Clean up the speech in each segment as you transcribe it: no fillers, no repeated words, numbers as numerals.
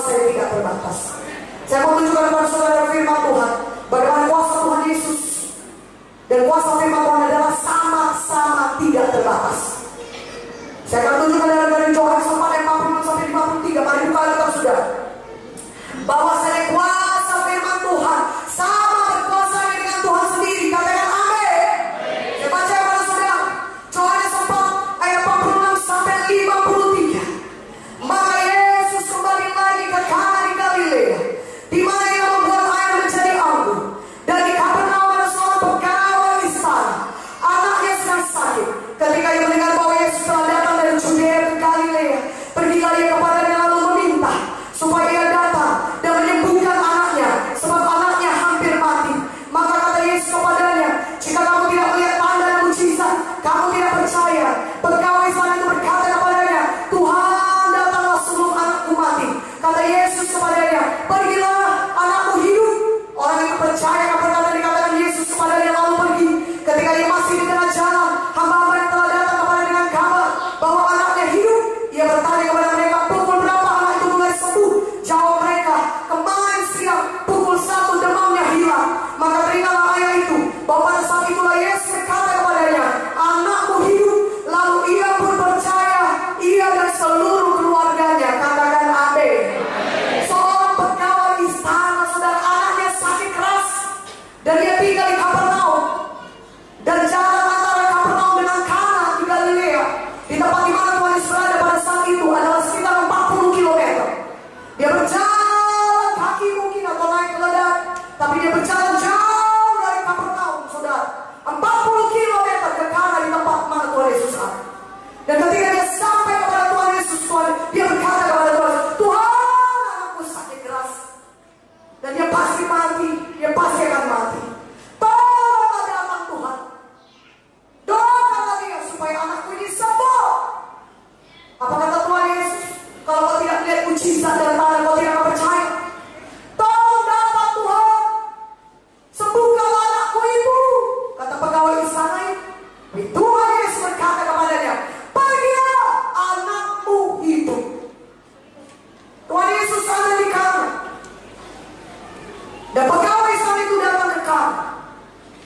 kuasa yang tidak terbatas. Saya mau tunjukkan kepada saudara firman Tuhan, bagaimana kuasa Tuhan Yesus dan kuasa firman Tuhan adalah sama-sama tidak terbatas. Saya akan tunjukkan dari Yohanes 4 ayat 46 sampai 53. Mari buka Alkitab saudara. Bahwa saya kuasa firman Tuhan sama berkuasa dengan Tuhan sendiri. Katakan amin. Saya baca kepada saudara Yohanes 4 ayat 46 sampai 53. Maka Yesus kembali lagi ke Kana di Galilea, di mana ia membuat air menjadi anggur. Dan di Kapernaum ada seorang pegawai istana, anaknya sedang sakit. Ketika ia mendengar bahwa Yesus telah datang dari Judea ke Galilea, pergilah ia kepadanya lalu meminta supaya ia datang dan menyembuhkan anaknya, sebab anaknya hampir mati. Maka kata Yesus kepadanya, jika kamu tidak melihat tanda dan mujizat, kamu tidak percaya. Pegawai istana itu berkata kepadanya, Tuhan, datanglah sebelum anakku mati. Kata Yesus kepadanya, pergilah, anakmu hidup. Orang itu percaya apa kata dikatakan Yesus kepadanya lalu pergi. Ketika ia masih di tengah jalan, hamba-hamba yang telah datang kepada dengan kabar bahwa anaknya hidup, ia bertanya kepada mereka, pukul berapa anak itu mulai sembuh? Jawab mereka, kemarin siang pukul 1 demamnya hilang. Maka teringatlah ayah itu bahwa pada saat itulah Yesus berkata kepadanya, anakmu hidup. Lalu ia pun percaya, ia dan seluruh keluarganya. Katakan amin. Seorang pegawai istana, saudara, anaknya sakit keras, dan dia tinggal di Kapernaum. Dan jalan antara Kapernaum dengan Kana di Galilea, di tempat di mana Tuhan Yesus berada pada saat itu, adalah sekitar 40 km. Dia berjalan kaki mungkin atau naik keledai, tapi dia berjalan jauh dari Kapernaum, saudara. 40 km ke Kana di tempat mana Tuhan Yesus ada. Dan ketika dia sampai kepada Tuhan Yesus, dia berkata kepada Tuhan, Tuhan, anakku sakit keras, dan dia pasti mati, dia pasti akan mati. Tolonglah datang Tuhan, doakanlah dia supaya anakku ini sembuh. Apa kata Tuhan Yesus? Kalau kau tidak melihat mujizat dan tanda, kau tidak akan percaya. Tolong datang Tuhan, sembuhkanlah anakku itu, kata pegawai istana itu. Tuhan Yesus berkata kepadanya, pergilah, anakmu hidup. Tuhan Yesus ada di Kana, dan pegawai istana itu datang ke Kana.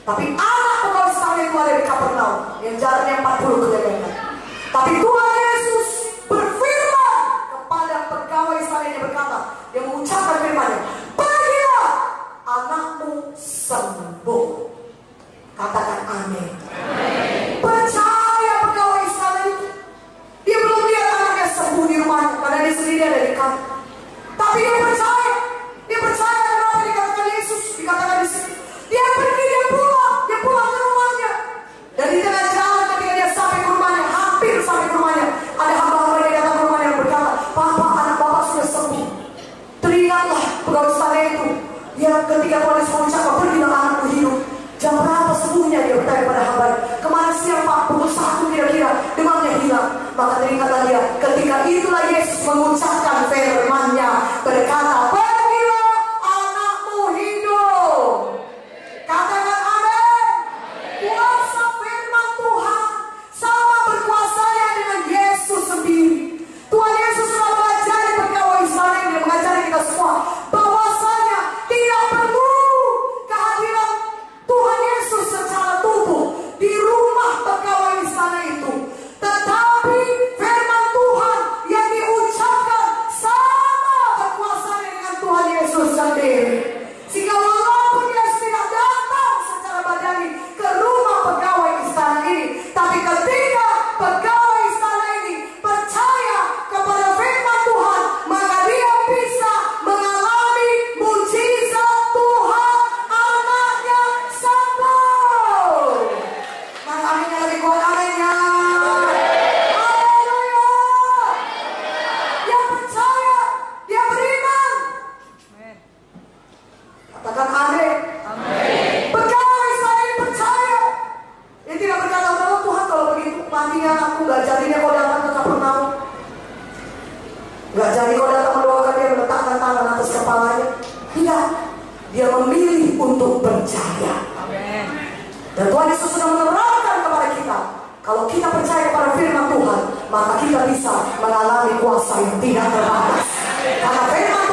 Tapi anak pegawai istana itu ada di Kapernaum, yang jaraknya 40 km. Tapi Tuhan Yesus berfirman kepada pegawai istana yang berkata, dia mengucapkan firman-Nya, pergilah, anakmu sembuh. Katakan amin. Percaya pegawai istana itu. Dia belum lihat anaknya sembuh di rumahnya, karena dia sendiri ada di kamar. Tapi dia percaya. Dia percaya kenapa dikatakan Yesus, dikatakan di sini. Dia pergi, dia pulang ke rumahnya. Dan di tengah jalan ketika dia sampai ke rumahnya, hampir sampai ke rumahnya, ada hamba-hamba yang datang ke rumahnya yang berkata, Papa, anak Bapak sudah sembuh. Teringatlah pegawai istana itu. Dia ketika Tuhan Yesus mengucapkan, pergilah, anakmu hidup. Jam berapa sembuhnya? Dia bertanya pada hamba, kemarin siang Pak, pukul 1 kira-kira, demamnya hilang. Maka teringatlah dia, ketika itulah Yesus mengucapkan firman-Nya, berkata, pergilah, anakmu hidup. Katakan amin. Kuasa firman Tuhan sama berkuasanya dengan Yesus sendiri. Tuhan Yesus sudah mengajari pegawai istana ini, mengajari kita semua bahwasanya tidak perlu kehadiran Tuhan Yesus secara tubuh di rumah pegawai istana itu, tetapi firman Tuhan yang diucapkan sama berkuasanya dengan Tuhan Yesus sendiri. Sehingga walaupun Yesus tidak datang secara badani ke rumah pegawai istana ini, tapi ketika pegawai istana ini percaya kepada firman Tuhan, maka dia bisa mengalami mujizat Tuhan, anaknya sembuh. Maka aminnya lebih kuat, aminnya. Haleluya. Dia percaya, dia beriman. Katakan amin. Pegawai istana ini percaya. Dia tidak berkata, oh Tuhan, kalau begitu matinya aku, gak jadinya kau datang ke Kapernaum, gak jadi kau datang mendoakan dia, meletakkan tangan atas kepalanya. Tidak. Dia memilih untuk percaya. Dan Tuhan Yesus sudah menerangkan kepada kita, kalau kita percaya kepada firman Tuhan, maka kita bisa mengalami kuasa yang tidak terbatas. Karena firman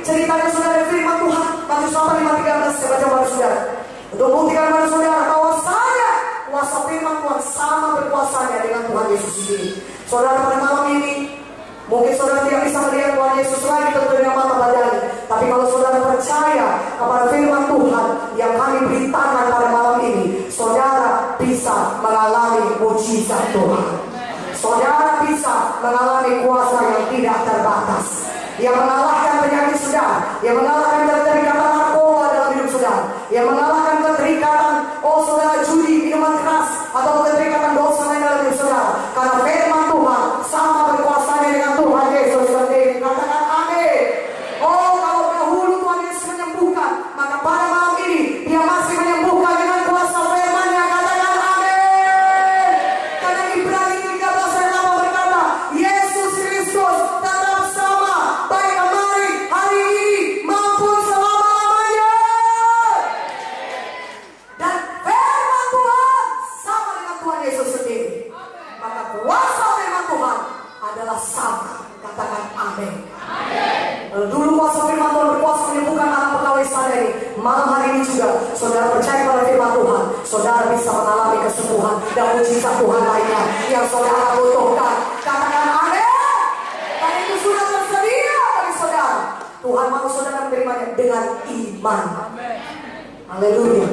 Ceritanya saudara firman Tuhan Matius 8:13 saya baca pada saudara. Untuk buktikan pada saudara bahwa saya kuasa firman Tuhan sama berkuasanya dengan Tuhan Yesus sendiri. Saudara, pada malam ini mungkin saudara tidak bisa melihat Tuhan Yesus lagi tentu dengan mata badani. Tapi kalau saudara percaya kepada firman Tuhan yang kami beritakan pada malam ini, saudara bisa mengalami mujizat Tuhan. Saudara bisa mengalami kuasa yang tidak terbatas, yang mengalahkan penyakit saudara, yang mengalahkan keterikatan narkoba dalam hidup saudara, yang mengalahkan keterikatan saudara judi, minuman keras, atau keterikatan dosa lain dalam hidup saudara. Karena firman Tuhan sama berkuasanya dengan Tuhan Yesus sendiri. Katakan amin. Kalau dahulu Tuhan Yesus menyembuhkan, maka pada malam ini Dia masih menyembuhkan dengan kuasa firman-Nya. Katakan amin. Karena Ibrani 13 ayat 8 berkata, Yesus Kristus tetap sama, baik kemarin, hari ini, maupun selama-lamanya. Dan firman Tuhan sama dengan Tuhan Yesus sendiri. Maka kuasa firman Tuhan adalah sama. Katakan amin. Dulu kuasa firman Tuhan berkuasa menyembuhkan anak pegawai saya ini. Malam hari ini juga saudara percaya pada firman Tuhan, saudara bisa mengalami kesembuhan dan mujizat Tuhan lainnya yang saudara butuhkan. Katakan amin. Dan itu sudah tersedia bagi saudara. Tuhan mau saudara menerimanya dengan iman. Haleluya.